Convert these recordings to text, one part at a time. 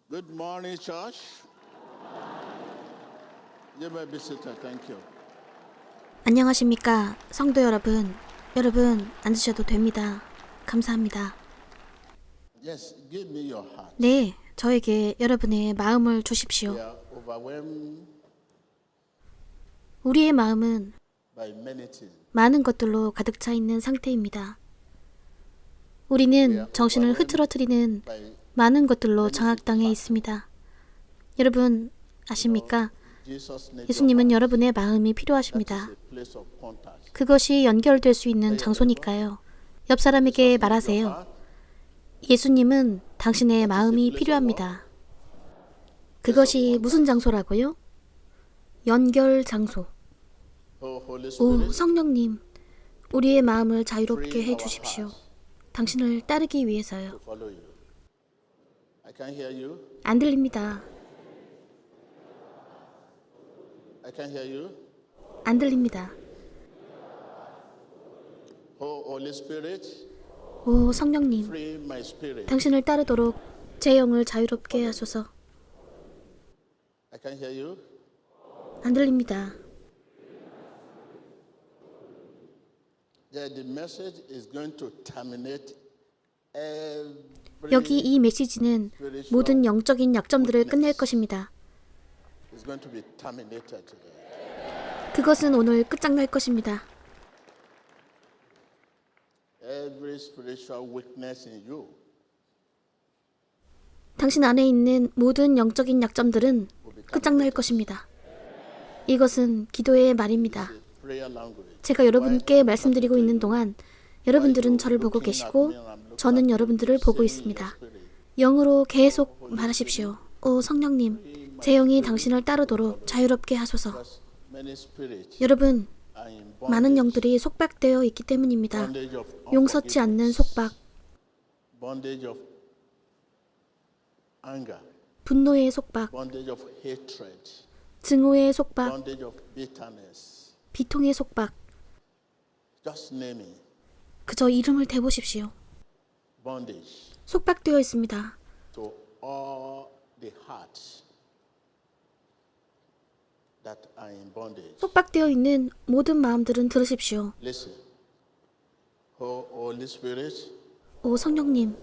Good morning, church. You may be seated. Thank you. 안녕하십니까, 성도 여러분. 여러분, 앉으셔도 됩니다. 감사합니다. Yes, give me your heart. 네, 저에게 여러분의 마음을 주십시오. We are overwhelmed 우리의 마음은 by many things. 많은 것들로 가득 차 있는 상태입니다. 우리는 정신을 흐트러뜨리는 By 많은 것들로 장악당해 있습니다. 여러분, 아십니까? Jesus' nature. 예수님은 여러분의 마음이 That 필요하십니다. is a place of contact. 그것이 연결될 수 있는 장소니까요. 옆 사람에게 말하세요. 예수님은 당신의 마음이 필요합니다. 그것이 무슨 장소라고요? 연결 장소. Oh, Holy 오, Spirit, 성령님, 우리의 마음을 자유롭게 해 주십시오. 당신을 따르기 위해서요. to follow you. I can hear you. 안 들립니다. I can hear you. 안 들립니다. Oh, Holy Spirit, 오, 성령님, free my spirit. 당신을 따르도록 제 영을 자유롭게 하소서. I can hear you. 안 들립니다. Yeah, the message is going to terminate every 여기 이 메시지는 모든 영적인 약점들을 끝낼 것입니다. is going to be terminated today. 그것은 오늘 끝장날 것입니다. Every spiritual weakness in you 당신 안에 있는 모든 영적인 약점들은 끝장날 것입니다. 이것은 기도의 말입니다. prayer language. 제가 여러분께 말씀드리고 있는 동안 여러분들은 저를 보고 계시고 저는 여러분들을 보고 있습니다. 영으로 계속 말하십시오. 오, 성령님, 제 영이 당신을 따르도록 자유롭게 하소서. Many spirits 여러분, are in 많은 bondage, 영들이 속박되어 있기 때문입니다. bondage of 용서치 않는 속박, bondage of anger, 분노의 속박, bondage of hatred, 증오의 속박, bondage of bitterness. 비통의 속박. Just name it. 그저 이름을 대보십시오. Bondage 속박되어 있습니다. to all the hearts that are in bondage. 속박되어 있는 모든 마음들은 들으십시오. Listen. Oh, Holy Spirit, 오, 성령님,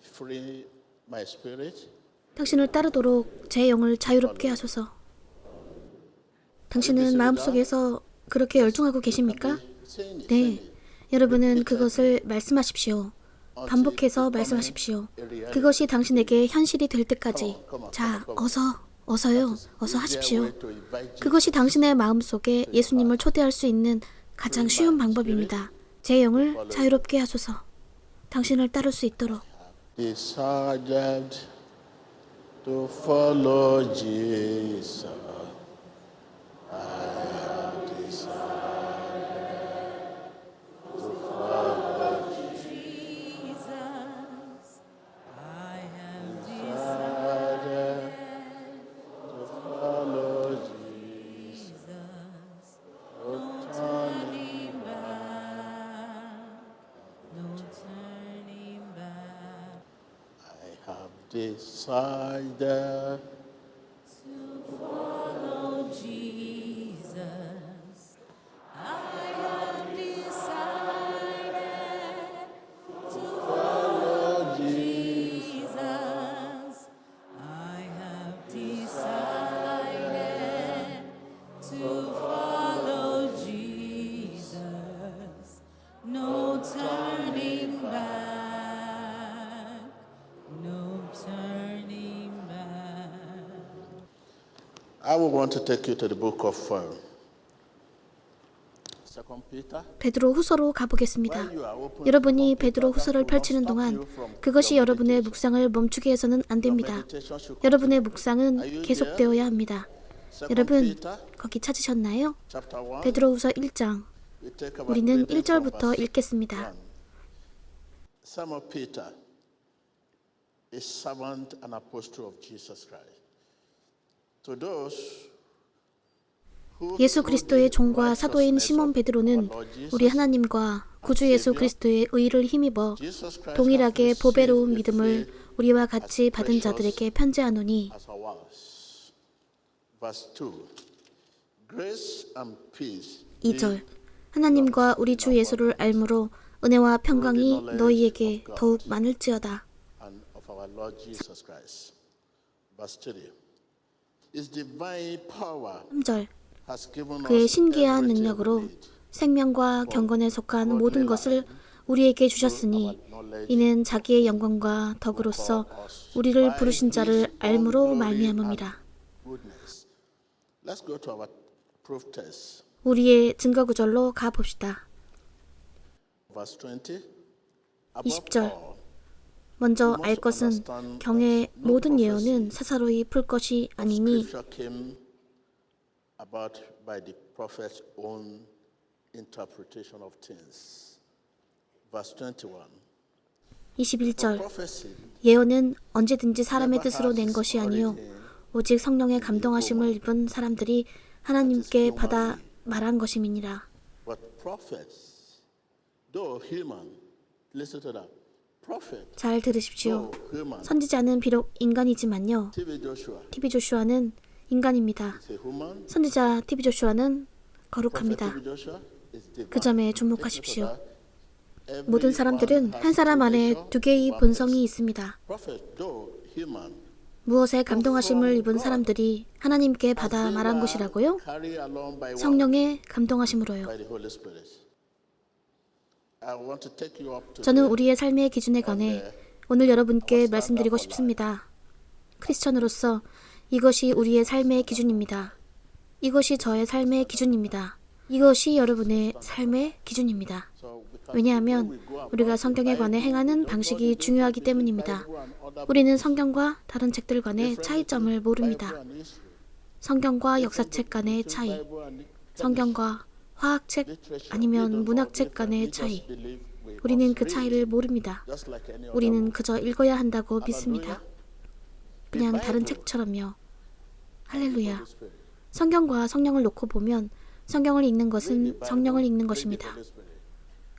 free my spirit. 당신을 따르도록 제 영을 자유롭게 하소서. 당신은 마음속에서 그렇게 열중하고 계십니까? Saying it, 네, saying it. 여러분은 그것을 말씀하십시오. 반복해서 말씀하십시오. 그것이 당신에게 현실이 될 때까지. 자, 어서요. 어서 하십시오. To invite 그것이 당신의 마음속에 예수님을 초대할 수 있는 가장 쉬운 방법입니다. 제 영을 자유롭게 하소서. 당신을 따를 수 있도록. decided to follow Jesus. I have decided I will want to take you to the book of 2 Peter. 베드로 후서로 가보겠습니다. While you are open 여러분이 베드로 후서를 펼치는 동안 그것이 여러분의 묵상을 멈추게 해서는 안 됩니다. meditation should 여러분의 묵상은 계속되어야 합니다. 2 여러분, Peter 거기 찾으셨나요? chapter 1. 베드로 후서 1장. We take about 우리는 3 days from 1절부터 verse 읽겠습니다. 1. Simon Peter, a servant and apostle of Jesus Christ. To those who 예수 through 그리스도의 the 종과 사도인 righteousness 시몬 of 베드로는 our Lord Jesus 우리 하나님과 구주 예수 그리스도의 의를 힘입어 Jesus Christ 동일하게 hath 보배로운 received 믿음을 faith 우리와 같이 받은 자들에게 편지하노니 as ours. Verse 2. Grace and peace 2절 하나님과 우리 주 예수를 알므로 은혜와 평강이 너희에게 더욱 많을지어다. and of our Lord Jesus Christ. Verse 3. His divine power 3절 has given 그의 us 신기한 everything 능력으로 we need. 생명과 경건에 속한 모든 것을 우리에게 주셨으니 이는 자기의 영광과 덕으로서 우리를 부르신 자를 알므로 말미암음이라. Goodness. Let's go to our proof text. 우리의 증거 구절로 가 봅시다. Verse 20. 20절 Above all, 먼저 알 것은 경의 모든 예언은 사사로이 풀 것이 아니니 Scripture came about by the prophet's own interpretation of things. Verse 21. 21절 Prophecy 예언은 언제든지 사람의 뜻으로 낸 것이 아니요 오직 성령의 감동하심을 입은 사람들이 하나님께 받아 말한 것임이니라. but prophets, though human, listen to that. Prophet, 잘 들으십시오. though human, 선지자는 비록 인간이지만요. TV Joshua TV 조슈아는 인간입니다. is a human. 선지자 TV 조슈아는 Prophet 거룩합니다. TV Joshua is divine. 그 점에 Listen to 주목하십시오. that. Everyone 모든 사람들은 has 한 사람 two 안에 nature, 두 개의 one 본성이 있습니다. prophet, though human, 무엇에 감동하심을 입은 사람들이 하나님께 받아 말한 것이라고요? carry along by what? 성령의 감동하심으로요. By the Holy Spirit. I want to take you up to 저는 우리의 삶의 기준에 관해 오늘 여러분께 말씀드리고 싶습니다. 크리스천으로서 이것이 우리의 삶의 기준입니다. 이것이 저의 삶의 기준입니다. 이것이 여러분의 삶의 기준입니다. 왜냐하면 우리가 성경에 관해 행하는 방식이 중요하기 때문입니다. 우리는 성경과 다른 책들 간의 차이점을 모릅니다. 성경과 역사책 간의 차이, 성경과 화학책 아니면 문학책 간의 차이. 우리는 그 차이를 모릅니다. 우리는 그저 읽어야 한다고 믿습니다. 그냥 다른 책처럼요. 할렐루야. 성경과 성령을 놓고 보면 성경을 읽는 것은 성령을 읽는 것입니다.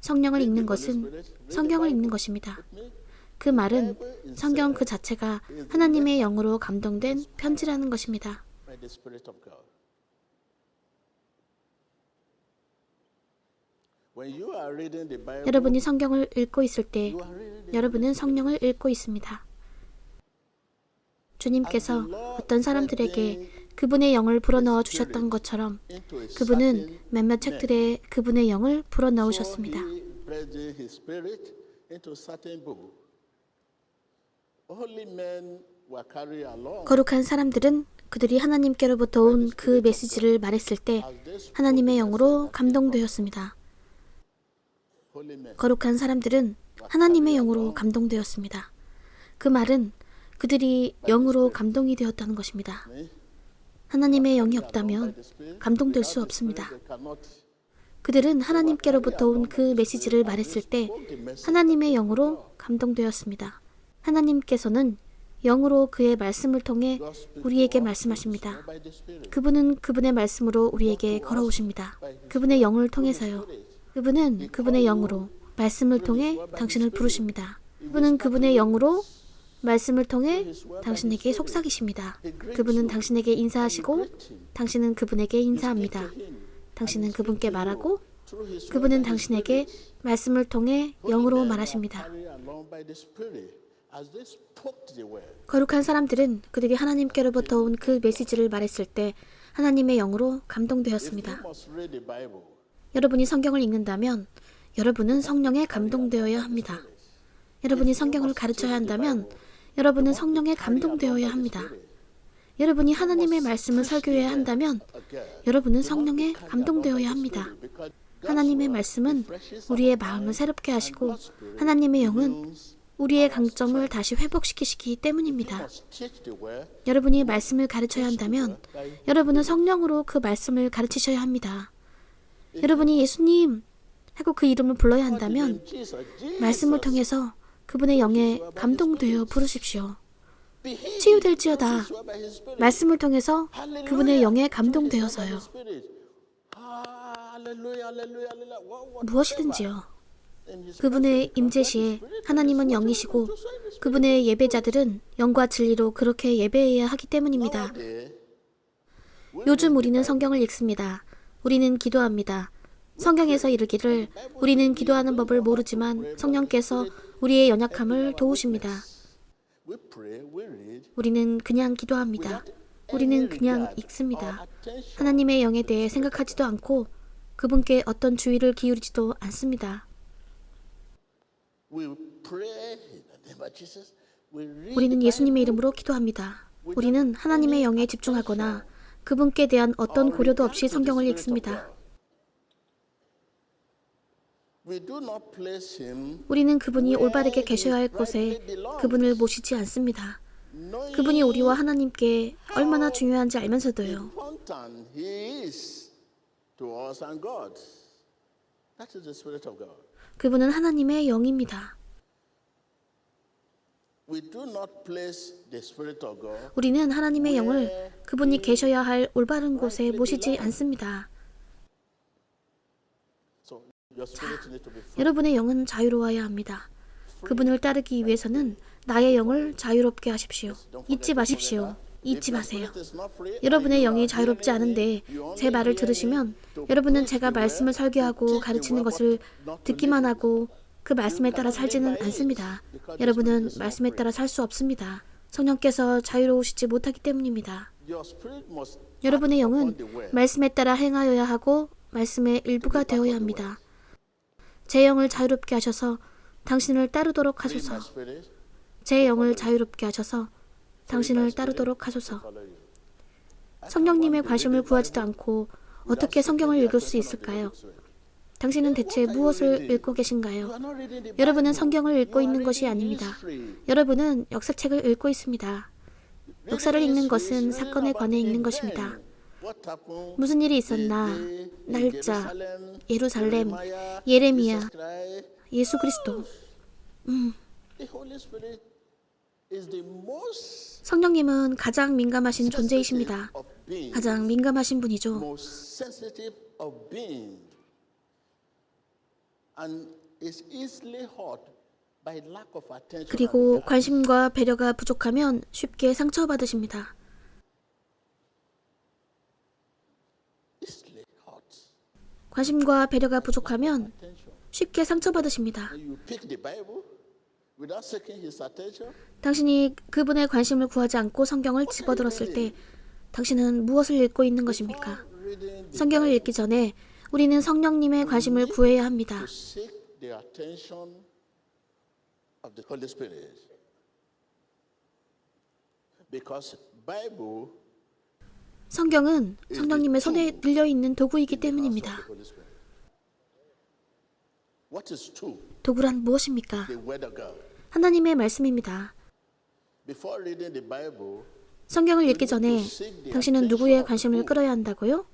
성령을 읽는 것은 성경을 읽는 것입니다. 그 말은 성경 그 자체가 하나님의 영으로 감동된 편지라는 것입니다. by the Spirit of God. When you are reading the Bible, 여러분이 성경을 읽고 있을 때 you are reading 여러분은 성령을 읽고 있습니다. 주님께서 어떤 사람들에게 그분의 영을 불어넣어 주셨던 것처럼 into a 그분은 몇몇 책들에 그분의 영을 불어넣으셨습니다. breathing His Spirit into certain book. Holy men were carried along 거룩한 사람들은 그들이 하나님께로부터 온 그 메시지를 말했을 때 하나님의 영으로 감동되었습니다. holy men. 거룩한 사람들은 하나님의 영으로 감동되었습니다. 그 말은 그들이 영으로 감동이 되었다는 것입니다. 하나님의 영이 없다면 감동될 수 없습니다. They cannot 그들은 하나님께로부터 온 그 메시지를 말했을 때 하나님의 영으로 감동되었습니다. 하나님께서는 영으로 그의 말씀을 통해 우리에게 말씀하십니다. by the Spirit. 그분은 그분의 말씀으로 우리에게 걸어오십니다. 그분의 영을 통해서요. 그분은 그분의 영으로 말씀을 통해 당신을 부르십니다. 그분은 그분의 영으로 말씀을 통해 당신에게 속삭이십니다. 그분은 당신에게 인사하시고 당신은 그분에게 인사합니다. 당신은 그분께 말하고 그분은 당신에게 말씀을 통해 영으로 말하십니다. Carried along by the Spirit as they spoke the word. 거룩한 사람들은 그들이 하나님께로부터 온 그 메시지를 말했을 때 하나님의 영으로 감동되었습니다. You must read the Bible. 여러분이 성경을 읽는다면 여러분은 성령에 감동되어야 합니다. 여러분이 성경을 가르쳐야 한다면 여러분은 성령에 감동되어야 합니다. 여러분이 하나님의 말씀을 설교해야 한다면 여러분은 성령에 감동되어야 합니다. 하나님의 말씀은 우리의 마음을 새롭게 하시고 하나님의 영은 우리의 강점을 다시 회복시키시기 때문입니다. Teach the word. 여러분이 말씀을 가르쳐야 한다면 여러분은 성령으로 그 말씀을 가르치셔야 합니다. 여러분이 예수님 하고 그 이름을 불러야 한다면 Jesus, 말씀을 통해서 그분의 영에 감동되어 부르십시오. be healed 치유될지어다. by His Spirit. 말씀을 통해서 그분의 영에 감동되어서요. Spirit. Hallelujah, hallelujah, hallelujah. What 무엇이든지요. 그분의 임재 시에 하나님은 영이시고 그분의 예배자들은 영과 진리로 그렇게 예배해야 하기 때문입니다. 요즘 우리는 성경을 읽습니다. 우리는 기도합니다. 성경에서 이르기를 우리는 기도하는 법을 모르지만 성령께서 우리의 연약함을 도우십니다. 우리는 그냥 기도합니다. 우리는 그냥 읽습니다. 하나님의 영에 대해 생각하지도 않고 그분께 어떤 주의를 기울이지도 않습니다. 우리는 예수님의 이름으로 기도합니다. 우리는 하나님의 영에 집중하거나 그분께 대한 어떤 고려도 없이 성경을 읽습니다. 우리는 그분이 올바르게 계셔야 할 곳에 그분을 모시지 않습니다. 그분이 우리와 하나님께 얼마나 중요한지 알면서도요. 그분은 하나님의 영입니다. 우리는 하나님의 영을 그분이 계셔야 할 올바른 곳에 모시지 않습니다. 자, 여러분의 영은 자유로워야 합니다. 그분을 따르기 위해서는 나의 영을 자유롭게 하십시오. 잊지 마십시오. 잊지 마세요. 여러분의 영이 자유롭지 않은데 제 말을 들으시면 여러분은 제가 말씀을 설교하고 가르치는 것을 듣기만 하고 그 말씀에 따라 살지는 않습니다. 여러분은 말씀에 따라 살 수 없습니다. 성령께서 자유로우시지 못하기 때문입니다. 여러분의 영은 말씀에 따라 행하여야 하고 말씀의 일부가 되어야 합니다. 제 영을 자유롭게 하셔서 당신을 따르도록 하소서. 제 영을 자유롭게 하셔서 당신을 따르도록 하소서. 성령님의 관심을 구하지도 않고 어떻게 성경을 읽을 수 있을까요? 당신은 대체 무엇을 읽고 계신가요? 여러분은 성경을 읽고 있는 것이 아닙니다. 여러분은 역사책을 읽고 있습니다. 역사를 읽는 것은 사건에 관해 읽는 것입니다. 무슨 일이 있었나, 날짜, 예루살렘, 예레미야, 예수 그리스도. 성령님은 가장 민감하신 존재이십니다. 가장 민감하신 분이죠. 그리고 관심과 배려가 부족하면 쉽게 상처받으십니다. 관심과 배려가 부족하면 쉽게 상처받으십니다. 당신이 그분의 관심을 구하지 않고 성경을 집어들었을 때 당신은 무엇을 읽고 있는 것입니까? 성경을 읽기 전에 우리는 성령님의 관심을 구해야 합니다. 성경은 성령님의 손에 들려있는 도구이기 때문입니다. 도구란 무엇입니까? 하나님의 말씀입니다. 성경을 읽기 전에 당신은 누구의 관심을 끌어야 한다고요?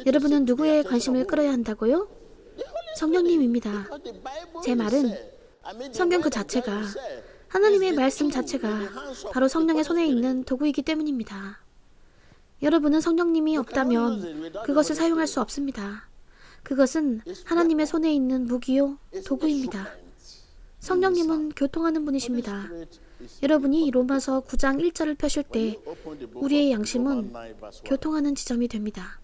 여러분은 누구의 관심을 끌어야 한다고요? 성령님입니다. 제 말은 성경 그 자체가, 하나님의 말씀 자체가 바로 성령의 손에 있는 도구이기 때문입니다. 여러분은 성령님이 없다면 그것을 사용할 수 없습니다. 그것은 하나님의 손에 있는 무기요, 도구입니다. 성령님은 교통하는 분이십니다. 여러분이 로마서 9장 1절을 펴실 때 우리의 양심은 교통하는 지점이 됩니다.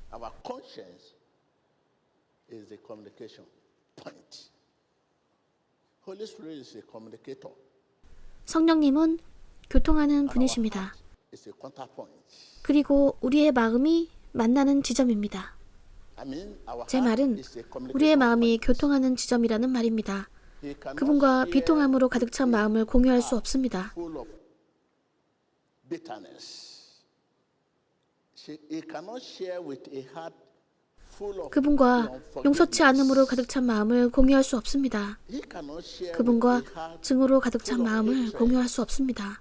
성령님은 교통하는 분이십니다. 그리고 우리의 마음이 만나는 지점입니다. 제 말은 우리의 마음이 교통하는 지점이라는 말입니다. 그분과 비통함으로 가득 찬 마음을 공유할 수 없습니다. 그분과 용서치 않음으로 가득 찬 마음을 공유할 수 없습니다. 그분과 증오로 가득 찬 마음을 공유할 수 없습니다.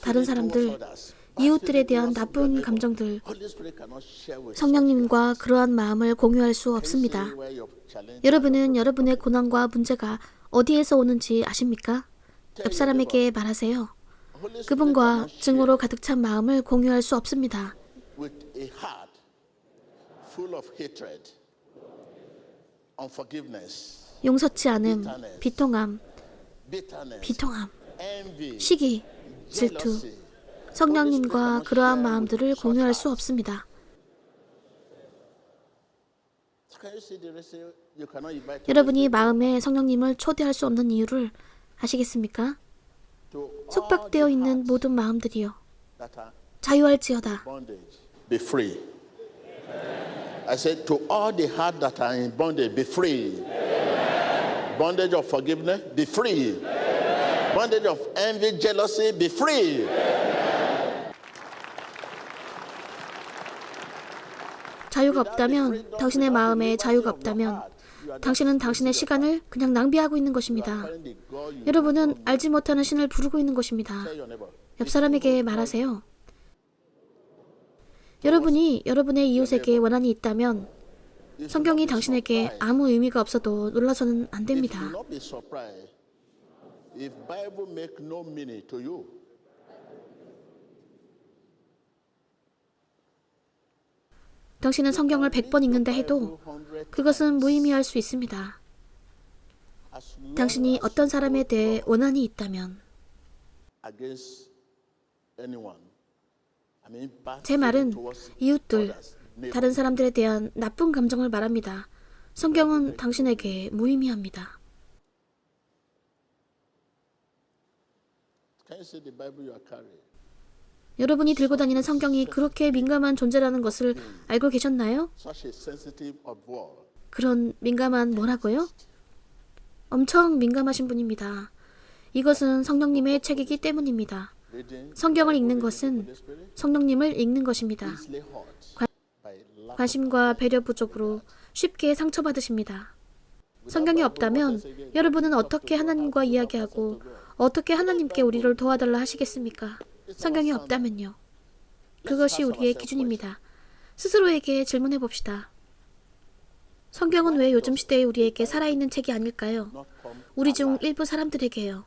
다른 사람들, 이웃들에 대한 나쁜 감정들, 성령님과 그러한 마음을 공유할 수 없습니다. 여러분은 여러분의 고난과 문제가 어디에서 오는지 아십니까? 옆 사람에게 말하세요. 그분과 증오로 가득 찬 마음을 공유할 수 없습니다. 용서치 않음, 비통함, bitterness, 비통함, envy, 시기, 질투. jealousy. 성령님과 그러한 마음들을 공유할 수 없습니다. Can you see the reason you cannot invite 여러분이 마음에 성령님을 초대할 수 없는 이유를 아시겠습니까? to 속박되어 있는 모든 마음들이요. that are 자유할지어다. bondage, be free. I said to all the heart that are in bondage, be free. Bondage of forgiveness, be free. Bondage of envy, jealousy, be free. 자유가 없다면, 당신의 마음에 자유가 없다면 당신은 당신의 시간을 그냥 낭비하고 있는 것입니다. 여러분은 알지 못하는 신을 부르고 있는 것입니다. Tell your neighbor. 옆 사람에게 말하세요. 여러분이 여러분의 이웃에게 원한이 있다면 성경이 당신에게 아무 의미가 없어도 놀라서는 안 If you 됩니다. will not be surprised if Bible make no meaning to you. 당신은 성경을 100번 읽는다 해도 그것은 무의미할 수 있습니다. As long 당신이 as 어떤 사람에 대해 원한이 있다면 against anyone. I mean, bad 제 feeling 말은 towards 이웃들, others, neighbors. 다른 사람들에 대한 나쁜 감정을 말합니다. 성경은 당신에게 무의미합니다. Can you see the Bible you are carrying? 여러분이 들고 다니는 성경이 그렇게 민감한 존재라는 것을 알고 계셨나요? Such a sensitive of word. 그런 민감한 뭐라고요? 엄청 민감하신 분입니다. 이것은 성령님의 책이기 때문입니다. Reading 성경을 읽는 것은 Holy Spirit 성령님을 읽는 것입니다. easily hurt by lack 관심과 배려 부족으로 쉽게 상처받으십니다. 성경이 없다면 여러분은 어떻게 하나님과 이야기하고 어떻게 하나님께 우리를 도와달라 하시겠습니까? 성경이 없다면요. 그것이 우리의 기준입니다. 스스로에게 질문해 봅시다. 성경은 왜 요즘 시대에 우리에게 살아있는 책이 아닐까요? not come 우리 중 일부 사람들에게요.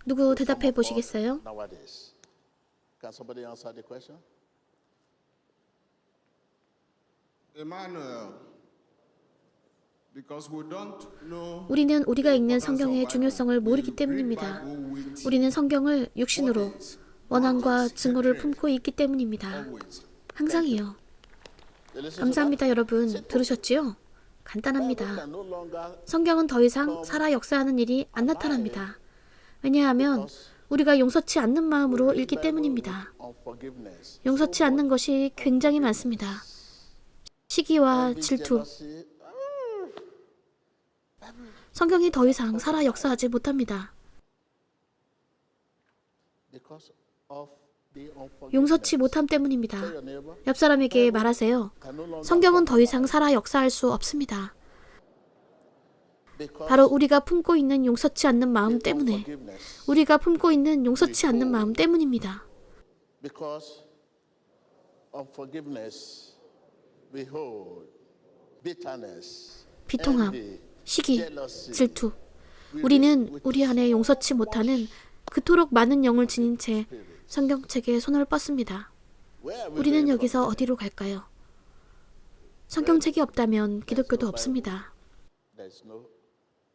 누구 대답해 보시겠어요? nowadays. Can somebody answer the question? Emmanuel, because we don't know 우리는 우리가 읽는 성경의 중요성을 모르기 때문입니다. 우리는 성경을 육신으로 원한과 증오를 품고 있기 때문입니다. 항상이요. 감사합니다, 여러분. 들으셨지요? 간단합니다. Can no longer 성경은 더 이상 살아 역사하는 일이 안 나타납니다. 왜냐하면 우리가 용서치 않는 마음으로 읽기 때문입니다. unforgiveness. 용서치 않는 것이 굉장히 많습니다. 시기와 질투. Jealousy. 성경이 더 이상 살아 역사하지 못합니다. Because of the unforgiveness. 용서치 못함 때문입니다. Tell your neighbor, 옆 사람에게 말하세요. can no longer 성경은 더 이상 살아 역사할 수 없습니다. because 바로 우리가 품고 있는 용서치 않는 마음 때문에, unforgiveness. 우리가 품고 있는 용서치 않는 마음 때문입니다. Because unforgiveness, behold, bitterness, 비통함, envy, 시기, jealousy. 질투. 우리는 우리 안에 용서치 못하는 그토록 많은 영을 지닌 채 성경책에 손을 뻗습니다. Where are we 우리는 going 여기서 어디로 갈까요? 성경책이 없다면 기독교도 없습니다. from? There's no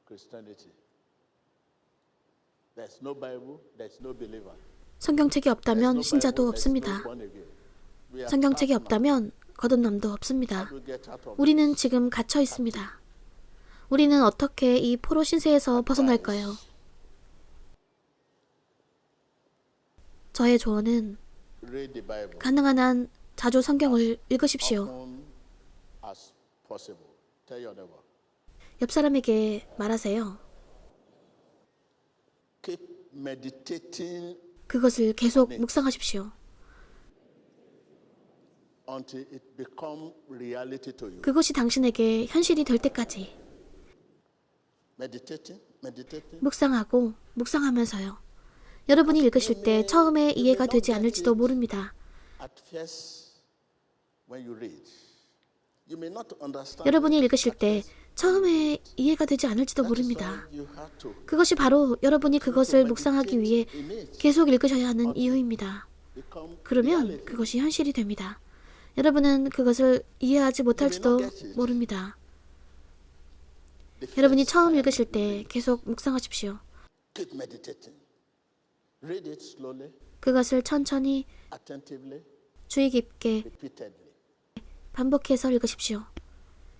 Christianity. There's no Bible. There's no believer. 성경책이 There's 없다면 no 신자도 Bible, there's 없습니다. no born again. We are 성경책이 stuck now. 없다면 거듭남도 없습니다. How do we get out of 우리는 지금 갇혀 있습니다. 우리는 어떻게 이 포로 신세에서 벗어날까요? 저의 조언은 read the Bible 가능한 한 자주 성경을 읽으십시오. often as possible? Tell your neighbor. 옆 사람에게 말하세요. Keep meditating 그것을 계속 묵상하십시오. until it become reality to you. 그것이 당신에게 현실이 될 때까지 Meditating. 묵상하고 묵상하면서요. 여러분이 읽으실 때 처음에 이해가 되지 않을지도 모릅니다. At first, when you read, you may not understand. 여러분이 읽으실 때 처음에 이해가 되지 않을지도 모릅니다. You have to 그것이 바로 여러분이 그것을 묵상하기 위해 계속 읽으셔야 하는 이유입니다. become 그러면 그것이 현실이 됩니다. 여러분은 그것을 이해하지 못할지도 모릅니다. 여러분이 처음 읽으실 때 계속 묵상하십시오. Keep meditating. Read it slowly, 그것을 천천히 attentively, 주의 깊게 repeatedly. 반복해서 읽으십시오.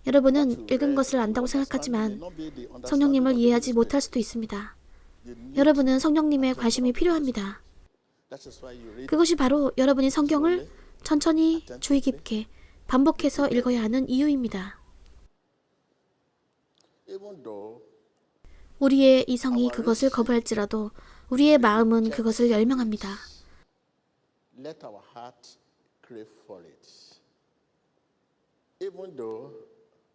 여러분은 읽은 것을 안다고 생각하지만 성령님을 이해하지 못할 수도 있습니다. 여러분은 성령님의 관심이 필요합니다. That is why you read 그것이 바로 여러분이 성경을 천천히 주의 깊게 반복해서 읽어야 하는 이유입니다. even though 우리의 이성이 그것을 거부할지라도 우리의 마음은 그것을 열망합니다. let our heart crave for it. Even though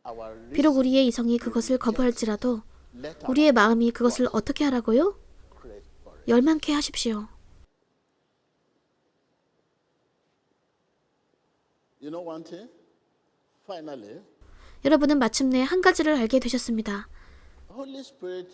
our 비록 우리의 이성이 그것을 거부할지라도 let our 우리의 마음이 그것을 어떻게 하라고요? crave for it. 열망케 하십시오. You know one thing? Finally, 여러분은 마침내 한 가지를 알게 되셨습니다. Holy Spirit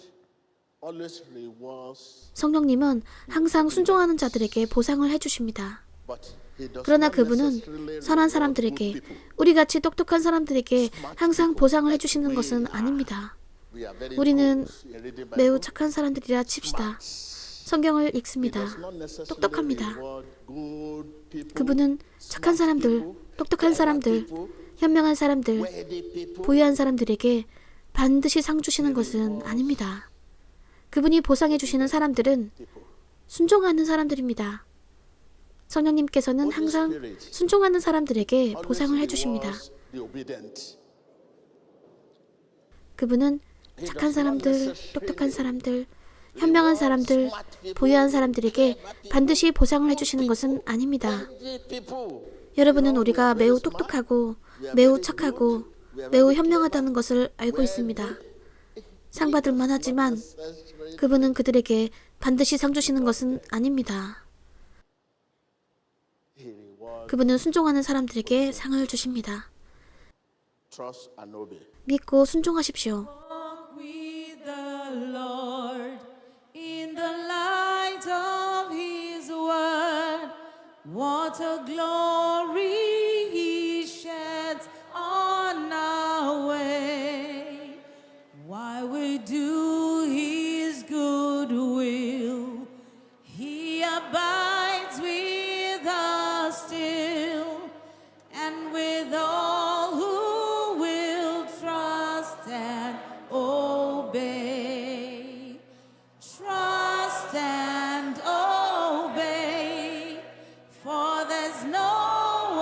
always rewards, 성령님은 항상 순종하는 자들에게 보상을 해주십니다. but He does 그러나 not 그분은 necessarily 선한 reward 사람들에게, good people. 우리같이 똑똑한 사람들에게 항상 보상을 해주시는 것은 아닙니다. We are very 우리는 good in reading Bible. 매우 착한 사람들이라 칩시다. 성경을 He 읽습니다. does not necessarily 똑똑합니다. reward good people, 그분은 착한 smart 사람들, people, 똑똑한 clever 사람들, people, 현명한 사람들, worthy people. 부유한 사람들에게 반드시 상 주시는 것은 아닙니다. 그분이 보상해 주시는 사람들은 순종하는 사람들입니다. 성령님께서는 항상 순종하는 사람들에게 보상을 해주십니다. The obedient. 그분은 착한 사람들, 똑똑한 사람들, 현명한 사람들, 부유한 사람들에게 반드시 보상을 해주시는 것은 아닙니다. Worthy people. 여러분은 우리가 매우 똑똑하고 매우 착하고 매우 현명하다는 것을 알고 있습니다. 상 받을 만하지만 그분은 그들에게 반드시 상 주시는 것은 아닙니다. He rewards 그분은 순종하는 사람들에게 상을 주십니다. trust and obey. 믿고 순종하십시오. Walk with the Lord in the light of His word. What a glory He sheds on our way. While we do His good will, He abides with us still, and with all who will trust and obey. Trust and obey, for there's no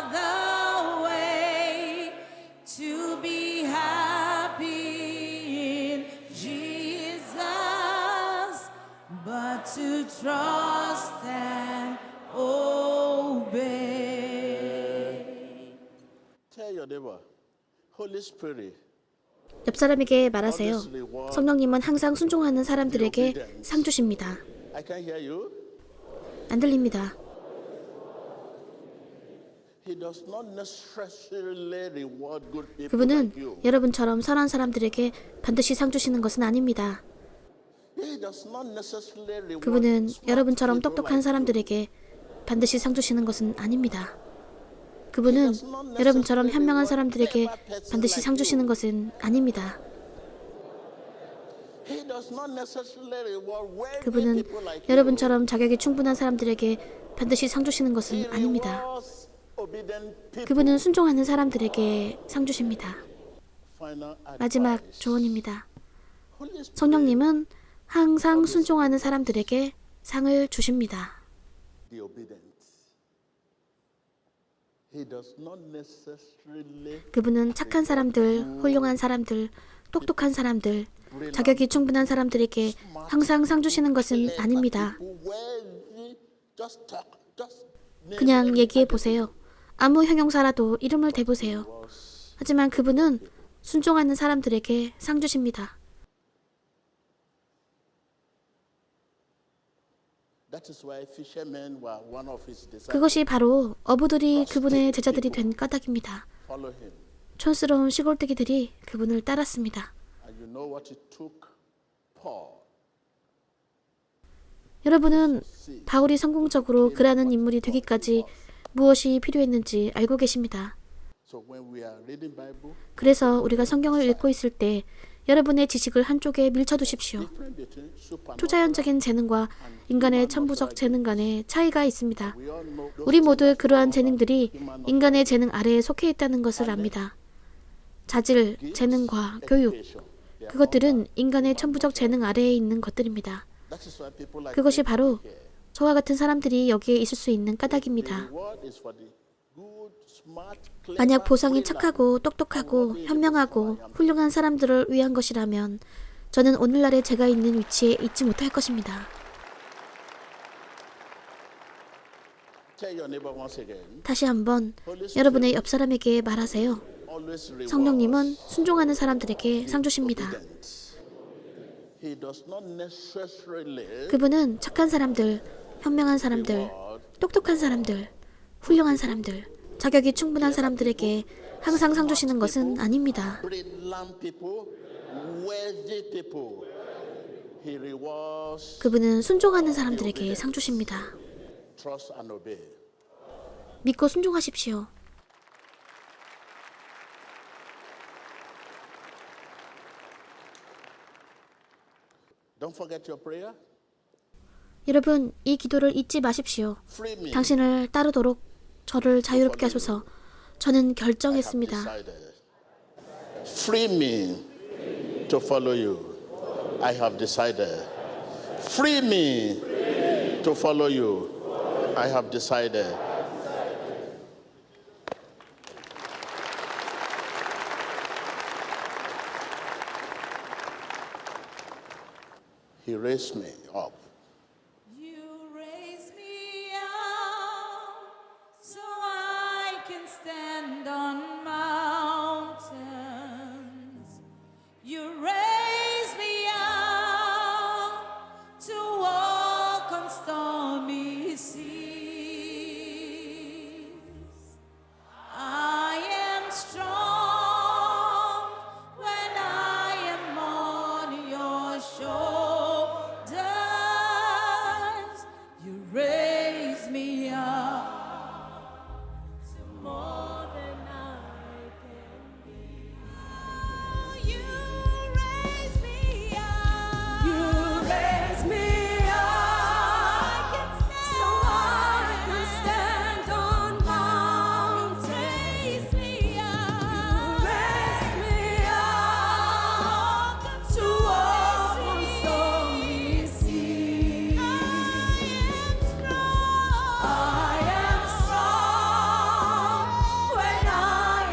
other way to be happy in Jesus but to trust and obey. Tell your neighbor, Holy Spirit, 옆 사람에게 말하세요. 성령님은 항상 순종하는 사람들에게 상 주십니다. I can hear you. 안 들립니다. He does not necessarily reward good people 그분은 like you. 여러분처럼 선한 사람들에게 반드시 상 주시는 것은 아닙니다. He does not necessarily reward 그분은 smart 여러분처럼 people 똑똑한 like 사람들에게 반드시 상 주시는 것은 아닙니다. 그분은 여러분처럼 현명한 사람들에게 반드시 상 주시는 것은 아닙니다. you. He does not necessarily reward worthy 그분은 people like you. 여러분처럼 자격이 충분한 사람들에게 반드시 상 주시는 He 것은 아닙니다. rewards obedient people. 그분은 순종하는 사람들에게 상 주십니다. Final 마지막 advice. 조언입니다. Holy Spirit 성령님은 항상 순종하는 사람들에게 상을 주십니다. the obedient. He does not necessarily 그분은 착한 사람들, 훌륭한 사람들, 똑똑한 사람들, 자격이 충분한 사람들에게 항상 상 주시는 것은 아닙니다. worthy. Just talk. Just name 그냥 them. 얘기해 보세요. 아무 형용사라도 이름을 대보세요. 하지만 그분은 순종하는 사람들에게 상 주십니다. That is why fishermen were one of his disciples. 그것이 바로 어부들이 그분의 제자들이 된 까닭입니다. Follow him. 촌스러운 시골뜨기들이 그분을 따랐습니다. And you know what it took Paul. 여러분은 바울이 성공적으로 그라는 인물이 되기까지 무엇이 필요했는지 알고 계십니다. So when we are reading Bible, 그래서 우리가 성경을 읽고 있을 때 여러분의 지식을 한쪽에 밀쳐두십시오. 초자연적인 재능과 인간의 천부적 재능 간의 차이가 있습니다. 우리 모두 그러한 재능들이 인간의 재능 아래에 속해 있다는 것을 압니다. 자질, 재능과 교육, 그것들은 인간의 천부적 재능 아래에 있는 것들입니다. 그것이 바로 저와 같은 사람들이 여기에 있을 수 있는 까닭입니다. 만약 보상이 착하고 똑똑하고 현명하고 훌륭한 사람들을 위한 것이라면 저는 오늘날의 제가 있는 위치에 있지 못할 것입니다. 다시 한번 여러분의 옆 사람에게 말하세요. 성령님은 순종하는 사람들에게 상 주십니다. 그분은 착한 사람들, 현명한 사람들, 똑똑한 사람들, 훌륭한 사람들, 자격이 충분한 사람들에게 항상 상 주시는 것은 아닙니다. 그분은 순종하는 사람들에게 상 주십니다. 믿고 순종하십시오. Don't forget your prayer. 여러분, 이 기도를 잊지 마십시오. Free me. 당신을 따르도록 저를 자유롭게 하소서. 저는 결정했습니다. Free me to follow you. I have decided. Free me to follow you. I have decided. He raised me up. You raise me up so I can stand on mountains. You raise me up to walk on stormy seas. I am strong when I am on your shoulders. You raise me up to more than I can be. You raise me up. You raise me up so I can stand on mountains. Raise me up. Raise me up to walk on stormy seas. I am strong when I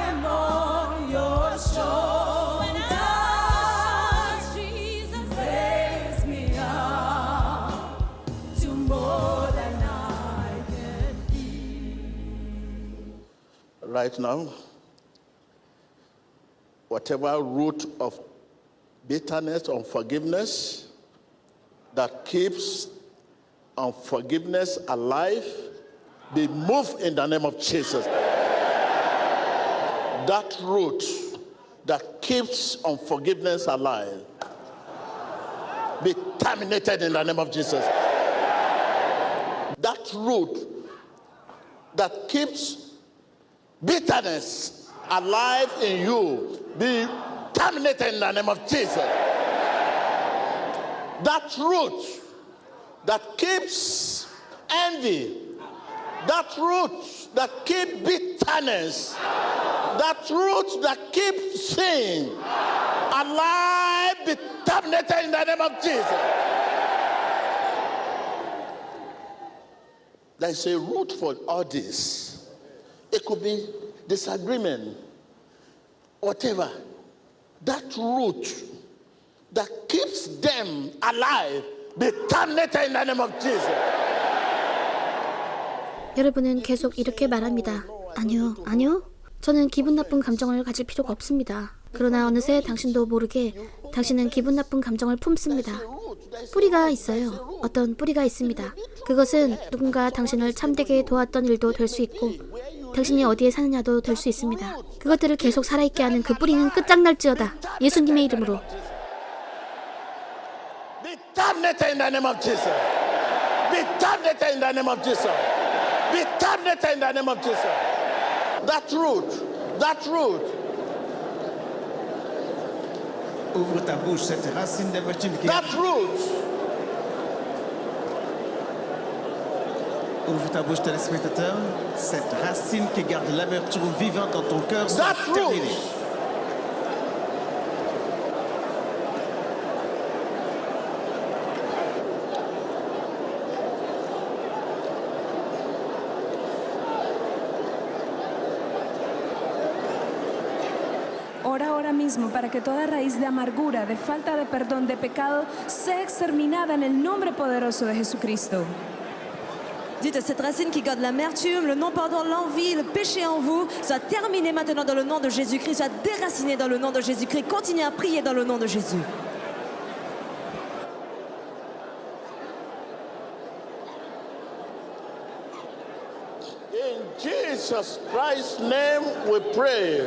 am on your shoulders. Jesus, raise me up to more than I can be. Right now, whatever root of bitterness, unforgiveness that keeps unforgiveness alive, be moved in the name of Jesus. That root that keeps unforgiveness alive, be terminated in the name of Jesus. That root that keeps bitterness alive in you, be terminated in the name of Jesus. That root that keeps envy, that root that keeps bitterness, that root that keeps sin alive, be terminated in the name of Jesus. There's a root for all this. It could be disagreement, whatever. That root that keeps them alive, be terminated in the name of Jesus. 여러분은 계속 이렇게 말합니다. 아니요, 아니요. 저는 기분 나쁜 감정을 가질 필요가 없습니다. 그러나 어느새 당신도 모르게 당신은 기분 나쁜 감정을 품습니다. 뿌리가 있어요. 어떤 뿌리가 있습니다. 그것은 누군가 당신을 참되게 도왔던 일도 될 수 있고 당신이 어디에 사느냐도 될 수 있습니다. 그것들을 계속 살아있게 하는 그 뿌리는 끝장날지어다. 예수님의 이름으로. Be terminated in the name of Jesus. Be terminated in the name of Jesus. Be terminated in the name of Jesus. That root Ouvre ta bouche, cette racine d'amertume qui That root Ouvre ta bouche, téléspectateur. Cette racine qui garde l'amertume vivante dans ton cœur soit That terminée. root Ora ahora mismo para que toda raíz de amargura, de falta de perdón, de pecado, sea exterminada en el nombre poderoso de Jesucristo. Dites, cette racine qui garde l'amertume, le non-pardon, l'envie, le péché en vous, soit terminé maintenant dans le nom de Jésus-Christ, soit déraciné dans le nom de Jésus-Christ. Continuez à prier dans le nom de Jésus. in Jesus Christ's name we pray.